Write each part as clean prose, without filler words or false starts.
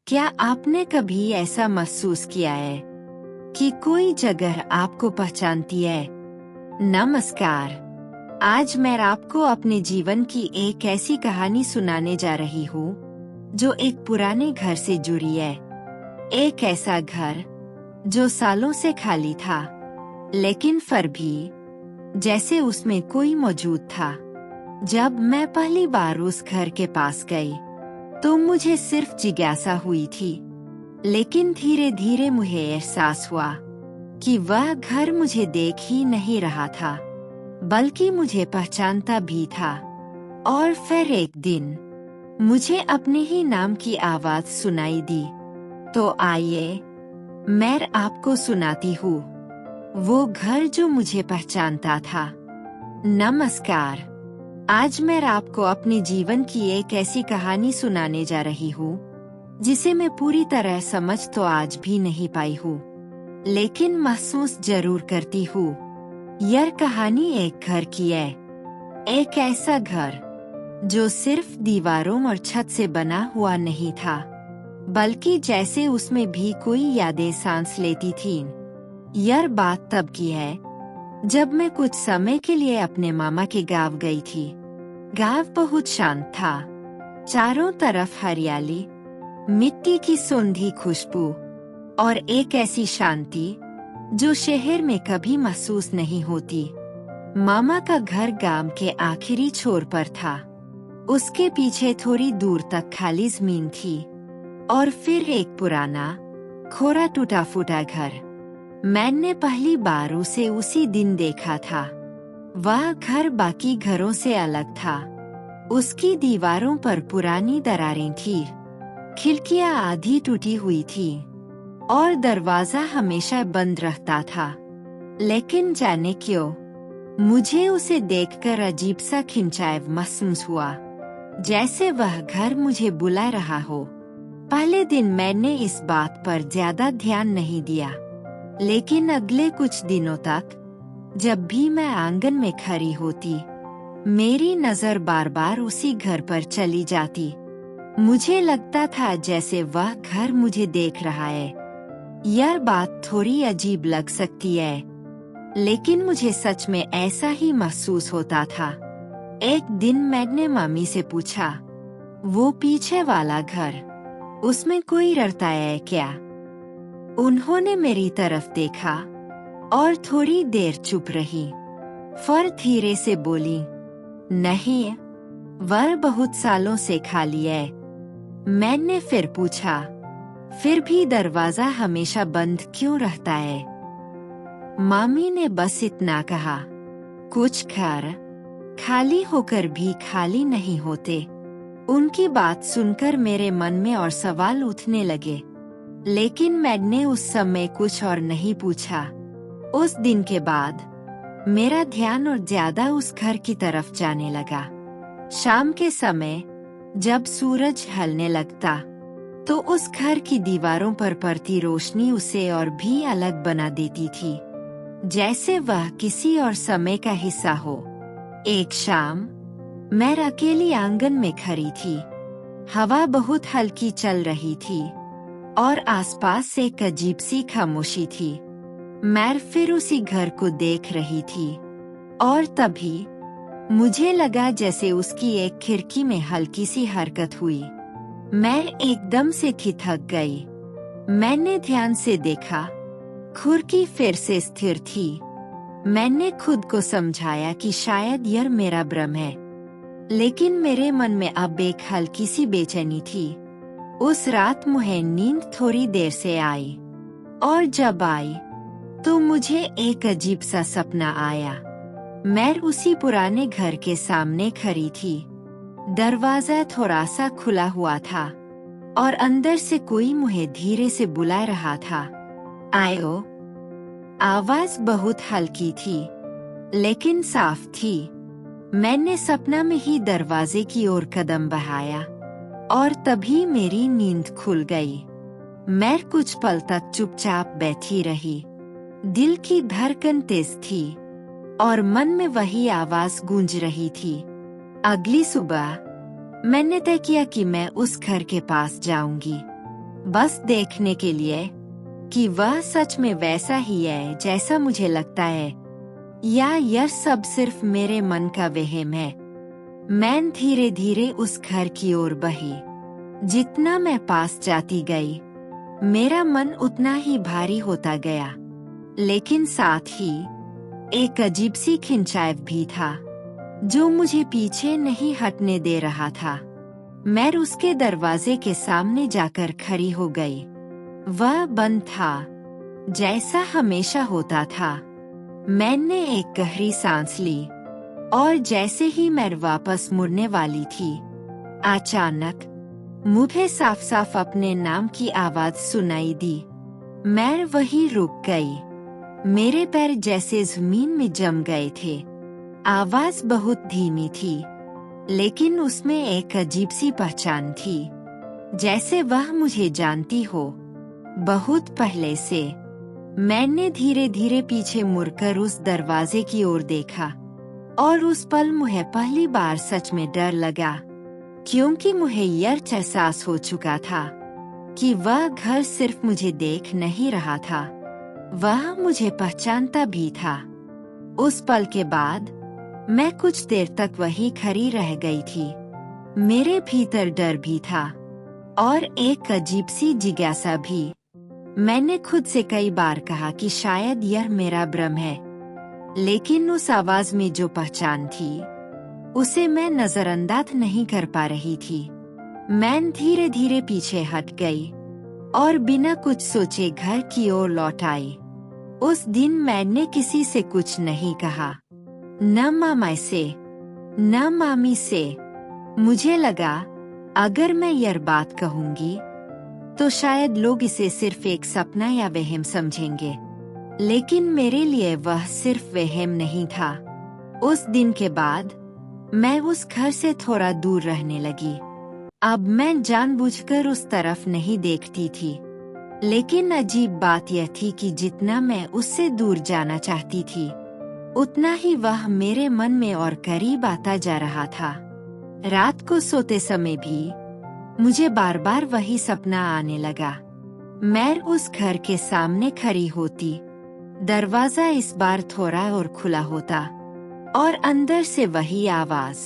क्या आपने कभी ऐसा महसूस किया है कि कोई जगह आपको पहचानती है? नमस्कार। आज मैं आपको अपने जीवन की एक ऐसी कहानी सुनाने जा रही हूँ जो एक पुराने घर से जुड़ी है। एक ऐसा घर जो सालों से खाली था, लेकिन फिर भी जैसे उसमें कोई मौजूद था। जब मैं पहली बार उस घर के पास गई तो मुझे सिर्फ जिज्ञासा हुई थी, लेकिन धीरे धीरे मुझे एहसास हुआ कि वह घर मुझे देख ही नहीं रहा था, बल्कि मुझे पहचानता भी था। और फिर एक दिन मुझे अपने ही नाम की आवाज सुनाई दी। तो आइए मैं आपको सुनाती हूँ वो घर जो मुझे पहचानता था। नमस्कार। आज मैं आपको अपने जीवन की एक ऐसी कहानी सुनाने जा रही हूँ जिसे मैं पूरी तरह समझ तो आज भी नहीं पाई हूँ, लेकिन महसूस जरूर करती हूँ। यह कहानी एक घर की है, एक ऐसा घर जो सिर्फ दीवारों और छत से बना हुआ नहीं था, बल्कि जैसे उसमें भी कोई यादें सांस लेती थीं। यह बात तब की है जब मैं कुछ समय के लिए अपने मामा के गांव गई थी। गांव बहुत शांत था, चारों तरफ हरियाली, मिट्टी की सूंधी खुशबू और एक ऐसी शांति जो शहर में कभी महसूस नहीं होती। मामा का घर गांव के आखिरी छोर पर था। उसके पीछे थोड़ी दूर तक खाली जमीन थी और फिर एक पुराना खोरा टूटा फूटा घर। मैंने पहली बार उसे उसी दिन देखा था। वह घर बाकी घरों से अलग था। उसकी दीवारों पर पुरानी दरारें थीं, खिड़कियां आधी टूटी हुई थी और दरवाजा हमेशा बंद रहता था। लेकिन जाने क्यों मुझे उसे देखकर अजीब सा खिंचाव महसूस हुआ, जैसे वह घर मुझे बुला रहा हो। पहले दिन मैंने इस बात पर ज्यादा ध्यान नहीं दिया, लेकिन अगले कुछ दिनों तक जब भी मैं आंगन में खड़ी होती, मेरी नजर बार बार उसी घर पर चली जाती। मुझे लगता था जैसे वह घर मुझे देख रहा है। यह बात थोड़ी अजीब लग सकती है, लेकिन मुझे सच में ऐसा ही महसूस होता था। एक दिन मैंने मामी से पूछा, वो पीछे वाला घर, उसमें कोई रहता है क्या? उन्होंने मेरी तरफ देखा और थोड़ी देर चुप रही, फिर धीरे से बोली, नहीं, वह बहुत सालों से खाली है। मैंने फिर पूछा, फिर भी दरवाजा हमेशा बंद क्यों रहता है? मामी ने बस इतना कहा, कुछ घर खाली होकर भी खाली नहीं होते। उनकी बात सुनकर मेरे मन में और सवाल उठने लगे, लेकिन मैंने उस समय कुछ और नहीं पूछा। उस दिन के बाद मेरा ध्यान और ज्यादा उस घर की तरफ जाने लगा। शाम के समय जब सूरज ढलने लगता तो उस घर की दीवारों पर पड़ती रोशनी उसे और भी अलग बना देती थी, जैसे वह किसी और समय का हिस्सा हो। एक शाम मैं अकेली आंगन में खड़ी थी। हवा बहुत हल्की चल रही थी और आसपास एक अजीब सी खामोशी थी। मैं फिर उसी घर को देख रही थी और तभी मुझे लगा जैसे उसकी एक खिड़की में हल्की सी हरकत हुई। मैं एकदम से थक गई। मैंने ध्यान से देखा, खिड़की फिर से स्थिर थी। मैंने खुद को समझाया कि शायद यह मेरा भ्रम है, लेकिन मेरे मन में अब एक हल्की सी बेचैनी थी। उस रात मुझे नींद थोड़ी देर से आई, और जब आई तो मुझे एक अजीब सा सपना आया। मैं उसी पुराने घर के सामने खड़ी थी। दरवाजा थोड़ा सा खुला हुआ था और अंदर से कोई मुझे धीरे से बुला रहा था, आयो। आवाज बहुत हल्की थी, लेकिन साफ थी। मैंने सपना में ही दरवाजे की ओर कदम बढ़ाया और तभी मेरी नींद खुल गई। मैं कुछ पल तक चुपचाप बैठी रही। दिल की धड़कन तेज थी और मन में वही आवाज गूंज रही थी। अगली सुबह मैंने तय किया कि मैं उस घर के पास जाऊंगी। बस देखने के लिए कि वह सच में वैसा ही है जैसा मुझे लगता है, या यह सब सिर्फ मेरे मन का वहम है। मैं धीरे धीरे उस घर की ओर बही। जितना मैं पास जाती गई, मेरा मन उतना ही भारी होता गया, लेकिन साथ ही एक अजीब सी खिंचाव भी था जो मुझे पीछे नहीं हटने दे रहा था। मैं उसके दरवाजे के सामने जाकर खड़ी हो गई। वह बंद था, जैसा हमेशा होता था। मैंने एक गहरी सांस ली और जैसे ही मैं वापस मुड़ने वाली थी, अचानक मुझे साफ साफ अपने नाम की आवाज सुनाई दी। मैं वहीं रुक गई। मेरे पैर जैसे जमीन में जम गए थे। आवाज बहुत धीमी थी, लेकिन उसमें एक अजीब सी पहचान थी, जैसे वह मुझे जानती हो बहुत पहले से। मैंने धीरे धीरे पीछे मुड़कर उस दरवाजे की ओर देखा, और उस पल मुझे पहली बार सच में डर लगा, क्योंकि मुझे यह एहसास हो चुका था कि वह घर सिर्फ मुझे देख नहीं रहा था, वह मुझे पहचानता भी था। उस पल के बाद मैं कुछ देर तक वहीं खड़ी रह गई थी। मेरे भीतर डर भी था और एक अजीब सी जिज्ञासा भी। मैंने खुद से कई बार कहा कि शायद यह मेरा भ्रम है, लेकिन उस आवाज में जो पहचान थी, उसे मैं नजरअंदाज नहीं कर पा रही थी। मैं धीरे धीरे पीछे हट गई और बिना कुछ सोचे घर की ओर लौट आई। उस दिन मैंने किसी से कुछ नहीं कहा, न मामा से, न मामी से। मुझे लगा अगर मैं यह बात कहूंगी तो शायद लोग इसे सिर्फ एक सपना या वहम समझेंगे, लेकिन मेरे लिए वह सिर्फ वहम नहीं था। उस दिन के बाद मैं उस घर से थोड़ा दूर रहने लगी। अब मैं जानबूझकर उस तरफ नहीं देखती थी, लेकिन अजीब बात यह थी कि जितना मैं उससे दूर जाना चाहती थी, उतना ही वह मेरे मन में और करीब आता जा रहा था। रात को सोते समय भी मुझे बार बार वही सपना आने लगा। मैं उस घर के सामने खड़ी होती, दरवाजा इस बार थोड़ा और खुला होता, और अंदर से वही आवाज,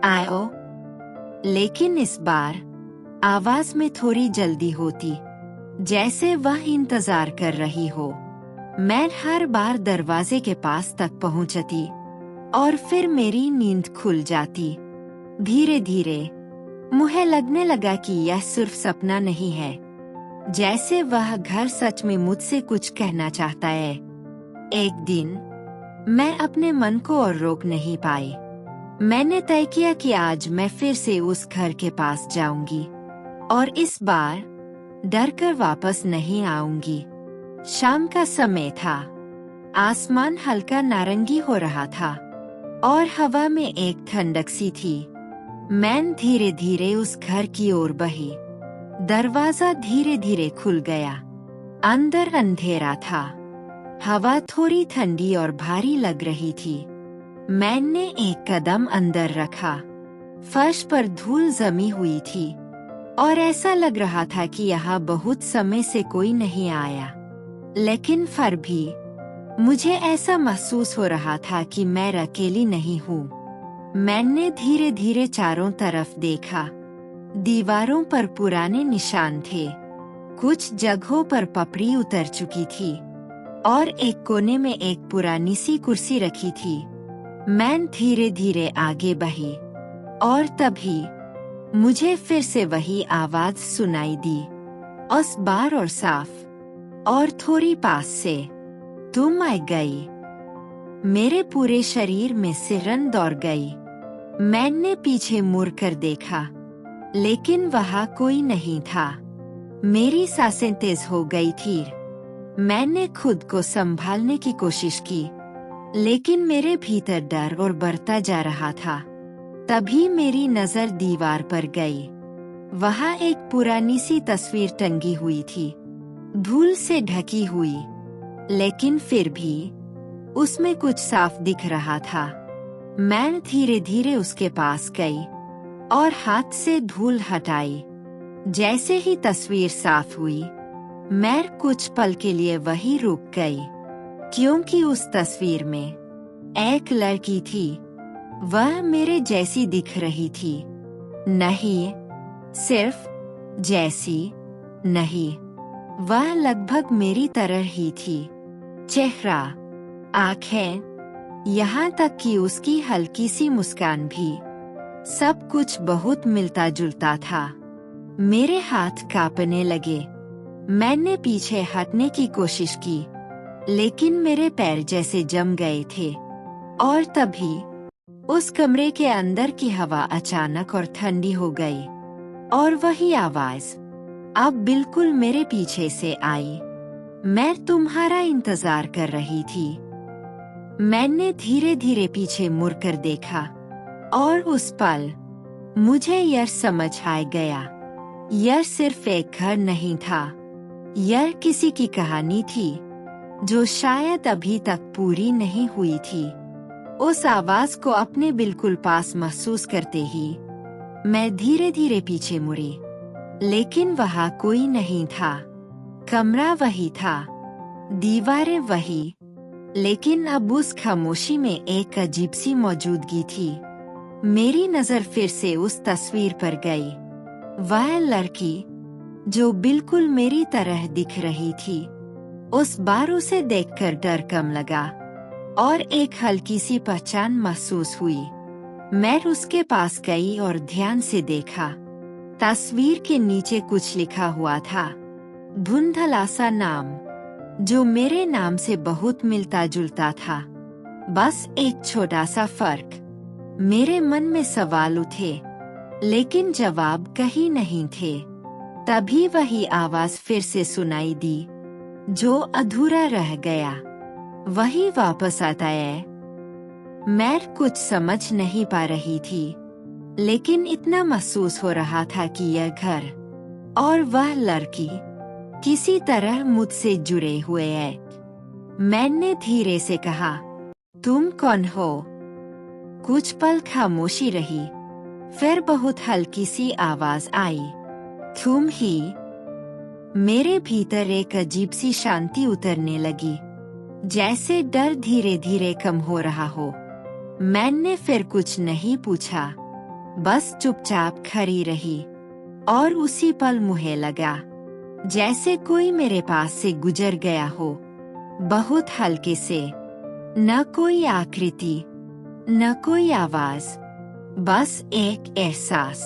आओ। लेकिन इस बार आवाज में थोड़ी जल्दी होती, जैसे वह इंतजार कर रही हो। मैं हर बार दरवाजे के पास तक पहुंचती और फिर मेरी नींद खुल जाती। धीरे धीरे मुझे लगने लगा कि यह सिर्फ सपना नहीं है, जैसे वह घर सच में मुझसे कुछ कहना चाहता है। एक दिन मैं अपने मन को और रोक नहीं पाई। मैंने तय किया कि आज मैं फिर से उस घर के पास जाऊंगी, और इस बार डर कर वापस नहीं आऊंगी। शाम का समय था, आसमान हल्का नारंगी हो रहा था और हवा में एक ठंडक सी थी। मैं धीरे धीरे उस घर की ओर बही। दरवाजा धीरे धीरे खुल गया। अंदर अंधेरा था, हवा थोड़ी ठंडी और भारी लग रही थी। मैंने एक कदम अंदर रखा। फर्श पर धूल जमी हुई थी और ऐसा लग रहा था कि यहाँ बहुत समय से कोई नहीं आया, लेकिन फिर भी मुझे ऐसा महसूस हो रहा था कि मैं अकेली नहीं हूँ। मैंने धीरे धीरे चारों तरफ देखा। दीवारों पर पुराने निशान थे, कुछ जगहों पर पपड़ी उतर चुकी थी और एक कोने में एक पुरानी सी कुर्सी रखी थी। मैं धीरे धीरे आगे बढ़ी और तभी मुझे फिर से वही आवाज सुनाई दी, उस बार और साफ और थोड़ी पास से। तुम आ गई। मेरे पूरे शरीर में सिरन दौड़ गई। मैंने पीछे मुड़कर देखा, लेकिन वहाँ कोई नहीं था। मेरी सांसें तेज हो गई थी। मैंने खुद को संभालने की कोशिश की, लेकिन मेरे भीतर डर और बढ़ता जा रहा था। तभी मेरी नजर दीवार पर गई। वहाँ एक पुरानी सी तस्वीर टंगी हुई थी, धूल से ढकी हुई, लेकिन फिर भी उसमें कुछ साफ दिख रहा था। मैं धीरे धीरे उसके पास गई और हाथ से धूल हटाई। जैसे ही तस्वीर साफ हुई, मैं कुछ पल के लिए वहीं रुक गई, क्योंकि उस तस्वीर में एक लड़की थी। वह मेरे जैसी दिख रही थी। नहीं, सिर्फ जैसी नहीं, वह लगभग मेरी तरह ही थी। चेहरा, आंखें, यहाँ तक कि उसकी हल्की सी मुस्कान भी, सब कुछ बहुत मिलता जुलता था। मेरे हाथ कांपने लगे। मैंने पीछे हटने की कोशिश की, लेकिन मेरे पैर जैसे जम गए थे। और तभी उस कमरे के अंदर की हवा अचानक और ठंडी हो गई, और वही आवाज अब बिल्कुल मेरे पीछे से आई। मैं तुम्हारा इंतजार कर रही थी। मैंने धीरे धीरे पीछे मुड़कर देखा, और उस पल मुझे यह समझ आ गया, यह सिर्फ एक घर नहीं था, यह किसी की कहानी थी जो शायद अभी तक पूरी नहीं हुई थी। उस आवाज को अपने बिल्कुल पास महसूस करते ही मैं धीरे धीरे पीछे मुड़ी, लेकिन वहाँ कोई नहीं था। कमरा वही था, दीवारें वही, लेकिन अब उस खामोशी में एक अजीब सी मौजूदगी थी। मेरी नजर फिर से उस तस्वीर पर गई। वह लड़की जो बिल्कुल मेरी तरह दिख रही थी, उस बार उसे देखकर डर कम लगा और एक हल्की सी पहचान महसूस हुई। मैं उसके पास गई और ध्यान से देखा। तस्वीर के नीचे कुछ लिखा हुआ था, धुंधला सा नाम, जो मेरे नाम से बहुत मिलता जुलता था। बस एक छोटा सा फर्क। मेरे मन में सवाल उठे, लेकिन जवाब कहीं नहीं थे। तभी वही आवाज फिर से सुनाई दी, जो अधूरा रह गया, वही वापस आता है। मैं कुछ समझ नहीं पा रही थी, लेकिन इतना महसूस हो रहा था कि यह घर और वह लड़की किसी तरह मुझसे जुड़े हुए हैं। मैंने धीरे से कहा, तुम कौन हो? कुछ पल खामोशी रही, फिर बहुत हल्की सी आवाज आई, तुम ही। मेरे भीतर एक अजीब सी शांति उतरने लगी, जैसे डर धीरे धीरे कम हो रहा हो। मैंने फिर कुछ नहीं पूछा, बस चुपचाप खड़ी रही, और उसी पल मुझे लगा जैसे कोई मेरे पास से गुजर गया हो, बहुत हल्के से। न कोई आकृति, न कोई आवाज, बस एक एहसास।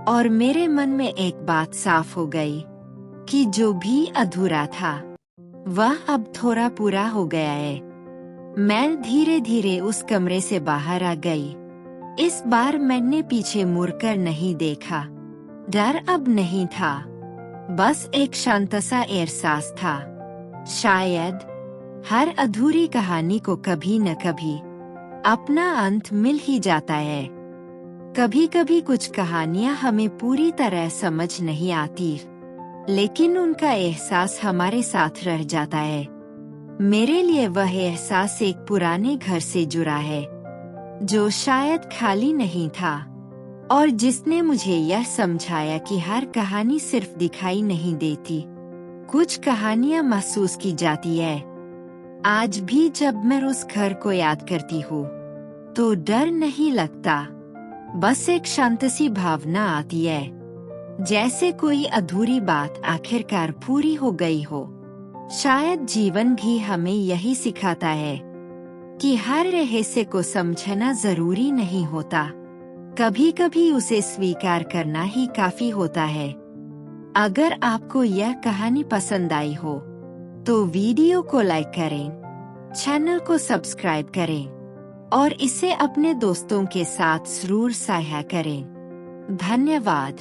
और मेरे मन में एक बात साफ हो गई कि जो भी अधूरा था, वह अब थोड़ा पूरा हो गया है। मैं धीरे धीरे उस कमरे से बाहर आ गई। इस बार मैंने पीछे मुड़कर नहीं देखा। डर अब नहीं था, बस एक शांत सा एहसास था। शायद हर अधूरी कहानी को कभी न कभी अपना अंत मिल ही जाता है। कभी कभी कुछ कहानियां हमें पूरी तरह समझ नहीं आती, लेकिन उनका एहसास हमारे साथ रह जाता है। मेरे लिए वह एहसास एक पुराने घर से जुड़ा है, जो शायद खाली नहीं था, और जिसने मुझे यह समझाया कि हर कहानी सिर्फ दिखाई नहीं देती, कुछ कहानियां महसूस की जाती है। आज भी जब मैं उस घर को याद करती हूँ, तो डर नहीं लगता, बस एक शांत सी भावना आती है, जैसे कोई अधूरी बात आखिरकार पूरी हो गई हो। शायद जीवन भी हमें यही सिखाता है कि हर रहस्य को समझना जरूरी नहीं होता, कभी कभी उसे स्वीकार करना ही काफी होता है। अगर आपको यह कहानी पसंद आई हो, तो वीडियो को लाइक करें, चैनल को सब्सक्राइब करें, और इसे अपने दोस्तों के साथ जरूर साझा करें। धन्यवाद।